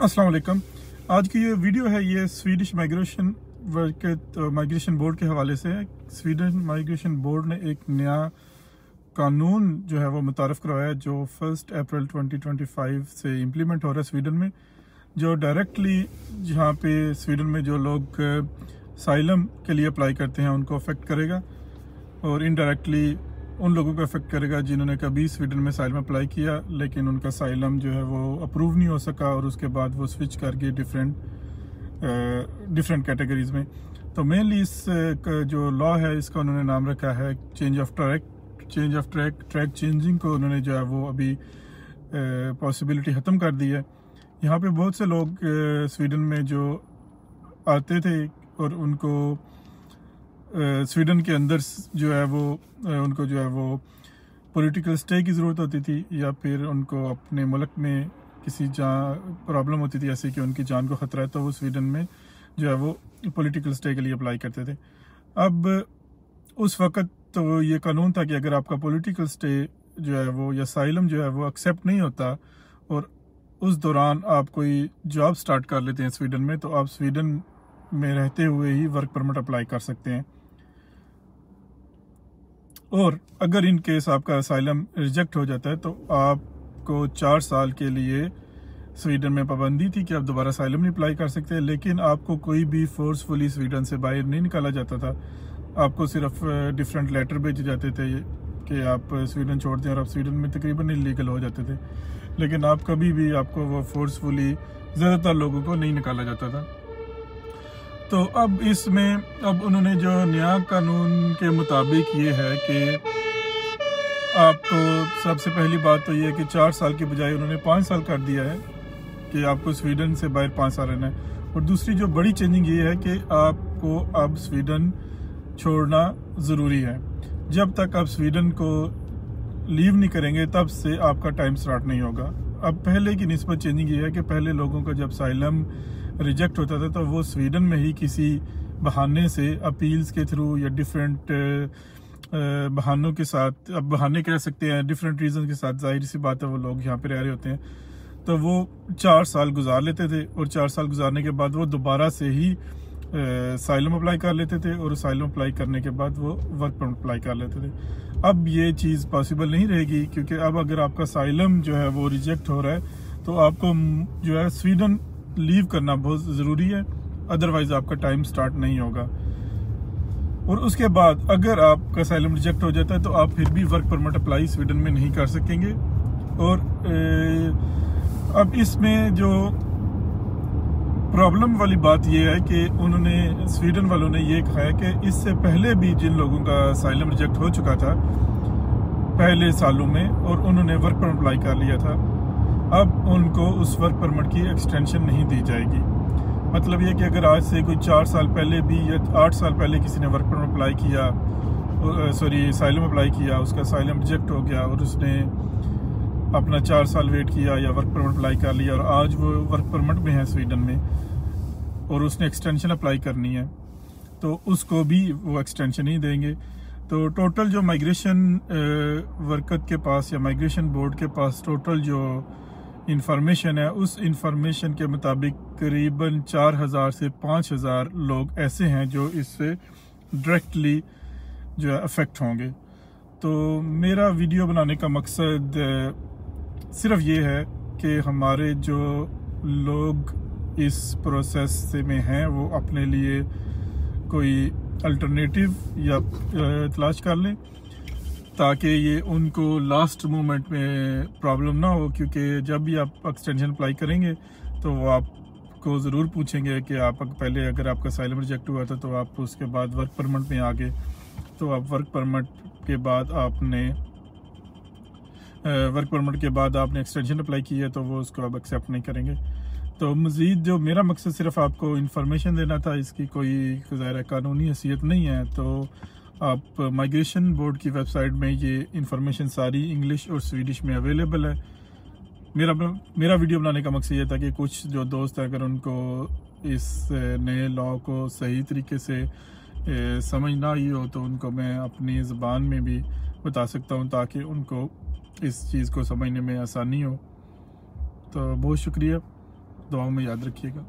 अस्सलाम वालेकुम। आज की ये वीडियो है ये स्वीडिश माइग्रेशन बोर्ड के हवाले से है। स्वीडन माइग्रेशन बोर्ड ने एक नया कानून जो है वो मुतारफ़ करवाया है जो 1 अप्रैल 2025 से इम्प्लीमेंट हो रहा है स्वीडन में, जो डायरेक्टली जहाँ पे स्वीडन में जो लोग साइलम के लिए अप्लाई करते हैं उनको अफेक्ट करेगा और इनडायरेक्टली उन लोगों को अफेक्ट करेगा जिन्होंने कभी स्वीडन में साइलम अप्लाई किया लेकिन उनका साइलम जो है वो अप्रूव नहीं हो सका और उसके बाद वो स्विच करके डिफरेंट कैटेगरीज में। तो मेनली इस जो लॉ है इसका उन्होंने नाम रखा है चेंज ऑफ ट्रैक चेंजिंग को उन्होंने जो है वो अभी पॉसिबिलिटी ख़त्म कर दी है। यहाँ पे बहुत से लोग स्वीडन में जो आते थे और उनको स्वीडन के अंदर जो है वो उनको जो है वो पॉलिटिकल स्टे की ज़रूरत होती थी या फिर उनको अपने मुल्क में किसी प्रॉब्लम होती थी ऐसे कि उनकी जान को ख़तरा है, तो वो स्वीडन में जो है वो पॉलिटिकल स्टे के लिए अप्लाई करते थे। अब उस वक़्त तो ये कानून था कि अगर आपका पॉलिटिकल स्टे जो है वो या साइलम जो है वो एक्सेप्ट नहीं होता और उस दौरान आप कोई जॉब स्टार्ट कर लेते हैं स्वीडन में, तो आप स्वीडन में रहते हुए ही वर्क परमिट अप्लाई कर सकते हैं। और अगर इन केस आपका असाइलम रिजेक्ट हो जाता है तो आपको 4 साल के लिए स्वीडन में पाबंदी थी कि आप दोबारा असाइलम नहीं अप्लाई कर सकते, लेकिन आपको कोई भी फोर्सफुली स्वीडन से बाहर नहीं निकाला जाता था। आपको सिर्फ डिफरेंट लेटर भेजे जाते थे कि आप स्वीडन छोड़ दें और आप स्वीडन में तकरीबन इलीगल हो जाते थे, लेकिन आप कभी भी आपको वो फोर्सफुली ज़्यादातर लोगों को नहीं निकाला जाता था। तो अब इसमें अब उन्होंने जो नया कानून के मुताबिक ये है कि आपको सबसे पहली बात तो ये है कि 4 साल की बजाय उन्होंने 5 साल कर दिया है कि आपको स्वीडन से बाहर 5 साल रहना है। और दूसरी जो बड़ी चेंजिंग ये है कि आपको अब स्वीडन छोड़ना ज़रूरी है। जब तक आप स्वीडन को लीव नहीं करेंगे तब से आपका टाइम स्टार्ट नहीं होगा। अब पहले की निस्बत चेंजिंग ये है कि पहले लोगों का जब साइलम रिजेक्ट होता था तो वो स्वीडन में ही किसी बहाने से अपील्स के थ्रू या डिफरेंट बहानों के साथ, अब बहाने कह सकते हैं, डिफरेंट रीज़न के साथ, जाहिर सी बात है वो लोग यहाँ पे रह रहे होते हैं, तो वो 4 साल गुजार लेते थे और 4 साल गुजारने के बाद वो दोबारा से ही साइलम अप्लाई कर लेते थे और साइलम अप्लाई करने के बाद वो वर्क परमिट अप्लाई कर लेते थे। अब ये चीज़ पॉसिबल नहीं रहेगी क्योंकि अब अगर आपका साइलम जो है वो रिजेक्ट हो रहा है तो आपको जो है स्वीडन लीव करना बहुत ज़रूरी है, अदरवाइज आपका टाइम स्टार्ट नहीं होगा। और उसके बाद अगर आपका असाइलम रिजेक्ट हो जाता है तो आप फिर भी वर्क परमिट अप्लाई स्वीडन में नहीं कर सकेंगे। और अब इसमें जो प्रॉब्लम वाली बात यह है कि उन्होंने स्वीडन वालों ने ये कहा है कि इससे पहले भी जिन लोगों का असाइलम रिजेक्ट हो चुका था पहले सालों में और उन्होंने वर्क परमिट अप्लाई कर लिया था, अब उनको उस वर्क परमिट की एक्सटेंशन नहीं दी जाएगी। मतलब ये कि अगर आज से कोई 4 साल पहले भी या 8 साल पहले किसी ने वर्क परमिट अप्लाई किया, साइलम अप्लाई किया, उसका साइलम रिजेक्ट हो गया और उसने अपना 4 साल वेट किया या वर्क परमिट अप्लाई कर लिया और आज वो वर्क परमिट में है स्वीडन में और उसने एक्सटेंशन अप्लाई करनी है तो उसको भी वो एक्सटेंशन ही देंगे। तो टोटल जो माइग्रेशन वर्कर के पास या माइग्रेशन बोर्ड के पास टोटल जो इंफॉर्मेशन है उस इंफॉर्मेशन के मुताबिक करीबन 4000 से 5000 लोग ऐसे हैं जो इससे डायरेक्टली जो है अफेक्ट होंगे। तो मेरा वीडियो बनाने का मकसद सिर्फ ये है कि हमारे जो लोग इस प्रोसेस में हैं वो अपने लिए कोई अल्टरनेटिव या तलाश कर लें ताकि ये उनको लास्ट मोमेंट में प्रॉब्लम ना हो, क्योंकि जब भी आप एक्सटेंशन अप्लाई करेंगे तो वो आपको ज़रूर पूछेंगे कि आप पहले अगर आपका साइलम रिजेक्ट हुआ था तो आप उसके बाद वर्क परमिट में आ गए, तो आप वर्क परमिट के बाद आपने एक्सटेंशन अप्लाई की है तो वो उसको अब एक्सेप्ट नहीं करेंगे। तो मज़ीद जो मेरा मकसद सिर्फ आपको इन्फॉर्मेशन देना था, इसकी कोई ज़ाहिर कानूनी हैसियत नहीं है। तो आप माइग्रेशन बोर्ड की वेबसाइट में ये इन्फॉर्मेशन सारी इंग्लिश और स्वीडिश में अवेलेबल है। मेरा वीडियो बनाने का मकसद ये था कि कुछ जो दोस्त हैं अगर उनको इस नए लॉ को सही तरीके से समझ ना आई हो तो उनको मैं अपनी ज़बान में भी बता सकता हूँ ताकि उनको इस चीज़ को समझने में आसानी हो। तो बहुत शुक्रिया। दुआओं में याद रखिएगा।